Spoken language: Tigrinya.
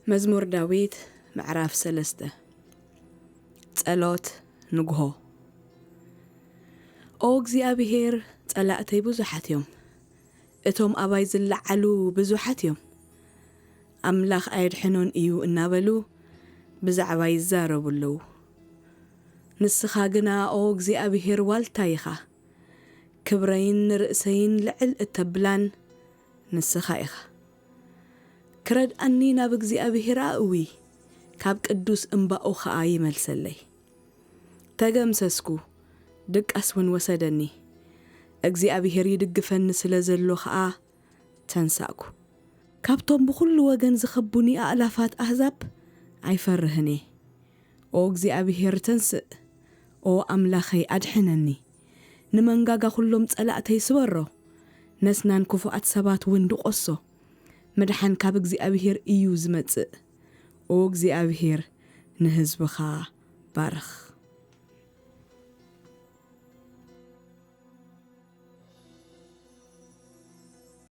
مزمور داويد معراف 3 ጸሎት ንግሆ ኦ እግዚአብሔር ጸላእተይ ብዙሓት እዮም እቶም ኣባይ ዝለዓሉ ብዙሓት እዮም ኣምላኽ ኣይድሕኖን እዩ እናበሉ ብዛዕባ ይዛረቡሉ ንስኻ ግና ኦ እግዚአብሔር ዋልታ ኢኻ ክብረይን ርእሰይን ልዕል እተብላን ንስኻ ኢኻ ክረድኣኒ ናብ እግዚአብሔር ኣእዊ ካብ ቅዱስ እምባኡ ኸኣ ይመልሰለይ ተገምሰስኩ ድቃስውን ወሰደኒ እግዚአብሔር ይድግፈኒ ስለ ዘሎ ኸኣ ተንሳእኩ ካብቶም ብኩሉ ወገን ዝኸቡኒ ኣእላፋት ኣሕዛብ ኣይፈርህን ኦ እግዚአብሔር ተንስእ ኦ ኣምላኸይ ኣድሕነኒ ንመንጋጋ ኩሎም ጸላእተይ ስበሮ ነስናን ክፉኣት ሰባት እውን ድቆሶ መድሓን ካብ እግዚአብሔር እዩ ዝመጽእ ኦ እግዚአብሔር ንህዝብኻ ባርኽ